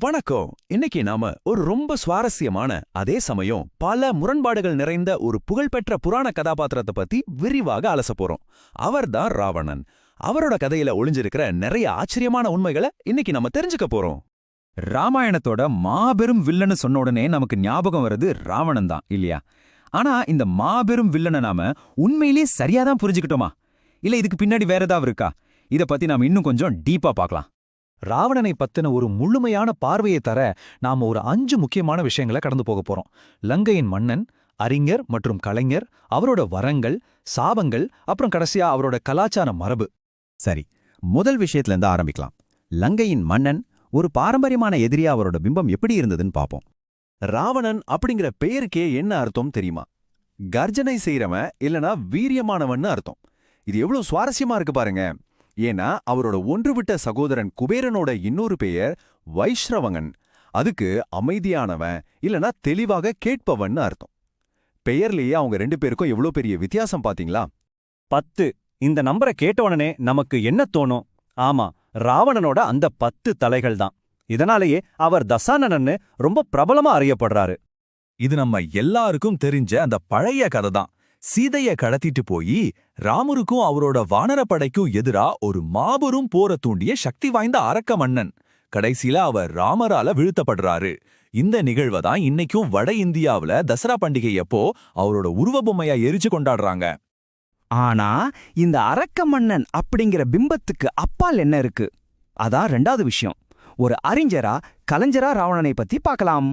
வணக்கம். இன்னைக்கு நாம ஒரு ரொம்ப சுவாரஸ்யமான அதே சமயம் பல முரண்பாடுகள் நிறைந்த ஒரு புகழ்பெற்ற புராண கதாபாத்திரத்தை பத்தி விரிவாக அலச போறோம். அவர்தான் ராவணன். அவரோட கதையில ஒளிஞ்சிருக்கிற நிறைய ஆச்சரியமான உண்மைகளை இன்னைக்கு நம்ம தெரிஞ்சுக்க போறோம். ராமாயணத்தோட மாபெரும் வில்லன்னு சொன்ன உடனே நமக்கு ஞாபகம் வருது ராவணன் தான் இல்லையா? ஆனா இந்த மாபெரும் வில்லனை நாம உண்மையிலேயே சரியாதான் புரிஞ்சுக்கிட்டோமா? இல்ல இதுக்கு பின்னாடி வேற ஏதாவது இருக்கா? இத பத்தி நாம இன்னும் கொஞ்சம் டீப்பா பார்க்கலாம். ராவணனை பத்தின ஒரு முழுமையான பார்வையை தர நாம ஒரு 5 முக்கியமான விஷயங்களை கடந்து போக போறோம். லங்கையின் மன்னன், அறிஞர் மற்றும் கலைஞர், அவரோட வரங்கள், சாபங்கள், அப்புறம் கடைசியா அவரோட கலாச்சார மரபு. சரி, முதல் விஷயத்துல இருந்து ஆரம்பிக்கலாம். லங்கையின் மன்னன் ஒரு பாரம்பரியமான எதிரியா அவரோட பிம்பம் எப்படி இருந்ததுன்னு பாப்போம். ராவணன் அப்படிங்கிற பெயருக்கே என்ன அர்த்தம் தெரியுமா? கர்ஜனை செய்யறவன் இல்லனா வீரியமானவன்னு அர்த்தம். இது எவ்வளவு சுவாரஸ்யமா இருக்கு பாருங்க. ஏன்னா அவரோட ஒன்றுவிட்ட சகோதரன் குபேரனோட இன்னொரு பெயர் வைஷ்ரவங்கன். அதுக்கு அமைதியானவன் இல்லனா தெளிவாக கேட்பவன்னு அர்த்தம். பெயர்லயே அவங்க 2 பேருக்கும் எவ்வளவு பெரிய வித்தியாசம் பாத்தீங்களா? 10 இந்த நம்பரை கேட்டோனே நமக்கு என்ன தோணும்? ஆமா, ராவணனோட அந்த 10 தலைகள் தான். இதனாலேயே அவர் தசானனன்னு ரொம்ப பிரபலமா அறியப்படுறாரு. இது நம்ம எல்லாருக்கும் தெரிஞ்ச அந்த பழைய கதை தான். சீதைய கடத்திட்டு போய் ராமருக்கும் அவரோட வானரப்படைக்கும் எதிரா ஒரு மாபெரும் போர தூண்டிய சக்தி வாய்ந்த அரக்க மன்னன். கடைசியில அவர் ராமரால வீழ்த்தப்படுறாரு. இந்த நிகழ்வை தான் இன்னைக்கும் வட இந்தியாவுல தசரா பண்டிகை அப்போ அவரோட உருவபொம்மையா எரிச்சு கொண்டாடுறாங்க. ஆனா இந்த அரக்க மன்னன் அப்படிங்கிற பிம்பத்துக்கு அப்பால் என்ன இருக்கு? அதான் 2வது விஷயம். ஒரு அறிஞரா கலைஞரா ராவணனை பத்தி பார்க்கலாம்.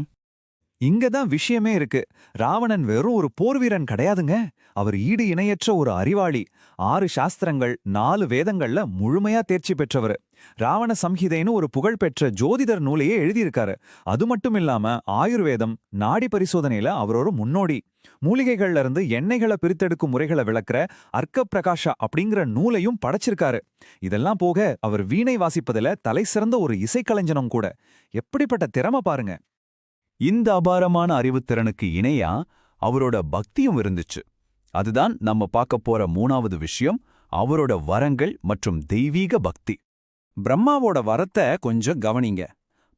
இங்கதான் விஷயமே இருக்கு. ராவணன் வெறும் ஒரு போர்வீரன் கிடையாதுங்க. அவர் ஈடு இணையற்ற ஒரு அறிவாளி. 6 சாஸ்திரங்கள் 4 வேதங்கள்ல முழுமையா தேர்ச்சி பெற்றவர். ராவண சம்ஹிதைன்னு ஒரு புகழ்பெற்ற ஜோதிடர் நூலையே எழுதியிருக்காரு. அது மட்டும் இல்லாம ஆயுர்வேதம், நாடி பரிசோதனையில அவரோட முன்னோடி. மூலிகைகள்ல இருந்து எண்ணெய்களை பிரித்தெடுக்கும் முறைகளை விளக்குற அர்க்க பிரகாஷா அப்படிங்கிற நூலையும் படைச்சிருக்காரு. இதெல்லாம் போக அவர் வீணை வாசிப்பதுல தலை சிறந்த ஒரு இசைக்கலைஞனும் கூட. எப்படிப்பட்ட திறமை பாருங்க. இந்த அபாரமான அறிவுத்திறனுக்கு இணையா அவரோட பக்தியும் இருந்துச்சு. அதுதான் நம்ம பார்க்க போற 3வது விஷயம், அவரோட வரங்கள் மற்றும் தெய்வீக பக்தி. பிரம்மாவோட வரத்தை கொஞ்சம் கவனிங்க.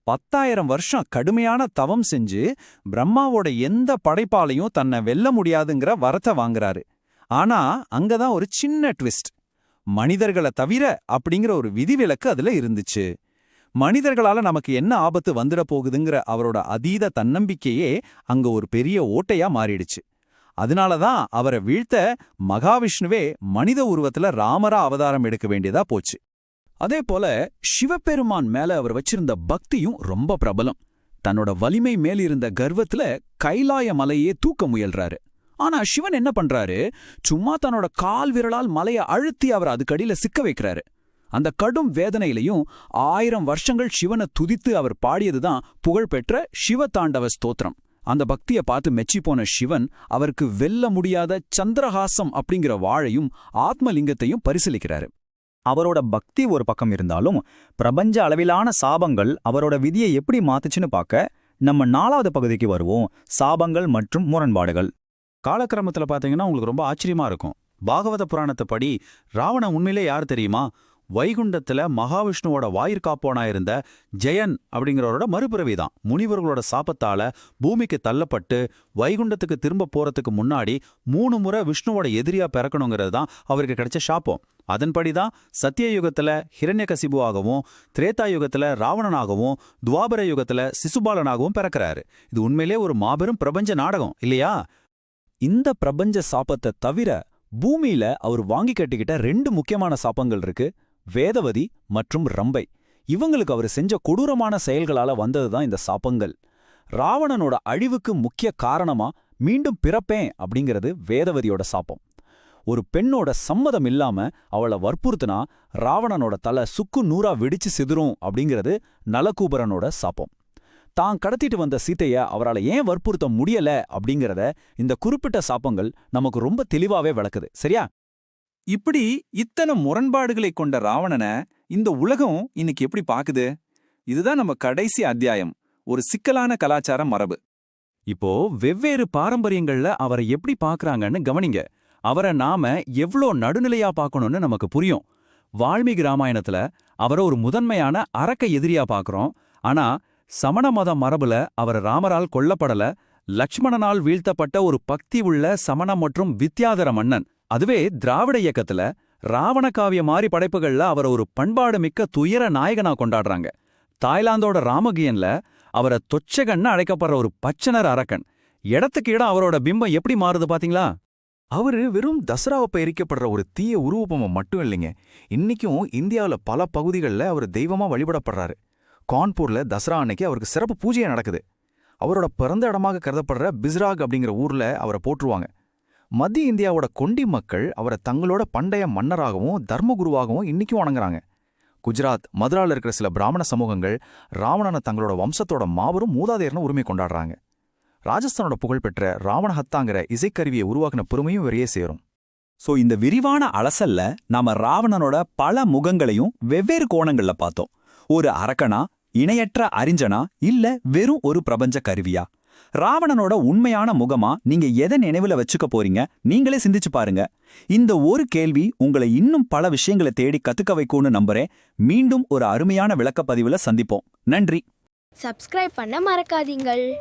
10,000 வருஷம் கடுமையான தவம் செஞ்சு பிரம்மாவோட எந்த படைப்பாலையும் தன்னை வெல்ல முடியாதுங்கிற வரத்தை வாங்குறாரு. ஆனா அங்கதான் ஒரு சின்ன ட்விஸ்ட். மனிதர்களை தவிர அப்படிங்கிற ஒரு விதிவிலக்கு அதுல இருந்துச்சு. மனிதர்களால நமக்கு என்ன ஆபத்து வந்துட போகுதுங்கிற அவரோட அதீத தன்னம்பிக்கையே அங்க ஒரு பெரிய ஓட்டையா மாறிடுச்சு. அதனாலதான் அவரை வீழ்த்த மகாவிஷ்ணுவே மனித உருவத்துல ராமரா அவதாரம் எடுக்க வேண்டியதா போச்சு. அதே போல சிவபெருமான் மேல அவர் வச்சிருந்த பக்தியும் ரொம்ப பிரபலம். தன்னோட வலிமை மேலிருந்த கர்வத்துல கைலாய மலையே தூக்க முயல்றாரு. ஆனா சிவன் என்ன பண்றாரு? சும்மா தன்னோட கால் விரலால் மலையை அழுத்தி அவர் அதுக்கடியில சிக்க வைக்கிறாரு. அந்த கடும் வேதனையிலையும் 1000 வருஷங்கள் சிவனை துதித்து அவர் பாடியதுதான் புகழ்பெற்ற சிவதாண்டவ ஸ்தோத்திரம். அந்த பக்தியை பார்த்து மெச்சி போன சிவன் அவருக்கு வெல்ல முடியாத சந்திரஹாசம் அப்படிங்கிற வாழையும் ஆத்மலிங்கத்தையும் பரிசீலிக்கிறாரு. அவரோட பக்தி ஒரு பக்கம் இருந்தாலும் பிரபஞ்ச அளவிலான சாபங்கள் அவரோட விதியை எப்படி மாத்துச்சுன்னு பார்க்க நம்ம 4வது பகுதிக்கு வருவோம். சாபங்கள் மற்றும் முரண்பாடுகள். காலக்கிரமத்துல பாத்தீங்கன்னா உங்களுக்கு ரொம்ப ஆச்சரியமா இருக்கும். பாகவத புராணத்தை படி ராவணன் உண்மையிலே யார் தெரியுமா? வைகுண்டத்துல மகாவிஷ்ணுவோட வாயிற்காப்போனா இருந்த ஜெயன் அப்படிங்கிறவரோட மறுபிறவிதான். முனிவர்களோட சாபத்தால பூமிக்கு தள்ளப்பட்டு வைகுண்டத்துக்கு திரும்ப போறதுக்கு முன்னாடி 3 முறை விஷ்ணுவோட எதிரியா பிறக்கணுங்கிறது தான் அவருக்கு கிடைச்ச சாபம். அதன்படிதான் சத்தியயுகத்துல ஹிரண்யகசிபுவாகவும், திரேதா யுகத்துல ராவணனாகவும், துவாபர யுகத்துல சிசுபாலனாகவும் பிறக்கிறாரு. இது உண்மையிலே ஒரு மாபெரும் பிரபஞ்ச நாடகம் இல்லையா? இந்த பிரபஞ்ச சாபத்தை தவிர பூமியில அவர் வாங்கி கட்டிக்கிட்ட 2 முக்கியமான சாபங்கள் இருக்கு. வேதவதி மற்றும் ரம்பை. இவங்களுக்கு அவர் செஞ்ச கொடூரமான செயல்களால வந்ததுதான் இந்த சாபங்கள். ராவணனோட அழிவுக்கு முக்கிய காரணமா மீண்டும் பிறப்பேன் அப்படிங்கிறது வேதவதியோட சாபம். ஒரு பெண்ணோட சம்மதம் இல்லாம அவளை வற்புறுத்தினா ராவணனோட தலை சுக்கு நூறா வெடிச்சு சிதறும் அப்படிங்கிறது நலகூபரனோட சாபம். தான் கடத்திட்டு வந்த சீதைய அவரால் ஏன் வற்புறுத்த முடியல அப்படிங்கிறத இந்த குறிப்பிட்ட சாபங்கள் நமக்கு ரொம்ப தெளிவாவே விளக்குது. சரியா? இப்படி இத்தனை முரண்பாடுகளை கொண்ட ராவணனை இந்த உலகம் இன்னைக்கு எப்படி பாக்குது? இதுதான் நம்ம கடைசி அத்தியாயம், ஒரு சிக்கலான கலாச்சார மரபு. இப்போ வெவ்வேறு பாரம்பரியங்கள்ல அவரை எப்படி பாக்குறாங்கன்னு கவனிங்க. அவரை நாம எவ்ளோ நடுநிலையா பார்க்கணும்னு நமக்கு புரியும். வால்மீகி ராமாயணத்துல அவரை ஒரு முதன்மையான அரக்க எதிரியா பார்க்கறோம். ஆனா சமண மத மரபுல அவர் ராமரால் கொல்லப்படல, லக்ஷ்மணனால் வீழ்த்தப்பட்ட ஒரு பக்தி உள்ள சமண மற்றும் வித்யாதர மன்னன். அதுவே திராவிட இயக்கத்துல ராவண காவிய மாதிரி படைப்புகள்ல அவரை ஒரு பண்பாடு மிக்க துயர நாயகனா கொண்டாடுறாங்க. தாய்லாந்தோட ராமகியன்ல அவரை தொச்சகன்னு அழைக்கப்படுற ஒரு பச்சனர் அரக்கன். இடத்துக்கு இடம் அவரோட பிம்பம் எப்படி மாறுது பாத்தீங்களா? அவரு வெறும் தசராவப்ப எரிக்கப்படுற ஒரு தீய உருவப்பமம் மட்டும் இல்லைங்க. இன்னைக்கும் இந்தியாவுல பல பகுதிகளில் அவர் தெய்வமா வழிபடப்படுறாரு. கான்பூர்ல தசரா அன்னைக்கு அவருக்கு சிறப்பு பூஜையா நடக்குது. அவரோட பிறந்த இடமாக கருதப்படுற பிஸ்ராக் அப்படிங்கிற ஊர்ல அவரை போற்றுவாங்க. மத்திய இந்தியாவோட கொண்டி மக்கள் அவரை தங்களோட பண்டைய மன்னராகவும் தர்மகுருவாகவும் இன்னைக்கும் வணங்குறாங்க. குஜராத், மதுரால இருக்கிற சில பிராமண சமூகங்கள் ராவணனை தங்களோட வம்சத்தோட மாபெரும் மூதாதையர்னு உரிமை கொண்டாடுறாங்க. ராஜஸ்தானோட புகழ்பெற்ற ராவணஹத்தாங்கிற இசைக்கருவியை உருவாக்கின பெருமையும் வெறியே சேரும். சோ இந்த விரிவான அலசல்ல நாம ராவணனோட பல முகங்களையும் வெவ்வேறு கோணங்கள்ல பார்த்தோம். ஒரு அரக்கனா, இணையற்ற அறிஞனா, இல்ல வெறும் ஒரு பிரபஞ்ச கருவியா? ராவணனோட உண்மையான முகமா நீங்க எதை நினைவுல வச்சுக்க போறீங்க? நீங்களே சிந்திச்சு பாருங்க. இந்த ஒரு கேள்வி உங்களை இன்னும் பல விஷயங்களை தேடி கத்துக்க வைக்கும்னு நம்புறேன். மீண்டும் ஒரு அருமையான விளக்கப்பதிவுல சந்திப்போம். நன்றி. சப்ஸ்கிரைப் பண்ண மறக்காதீங்கள்.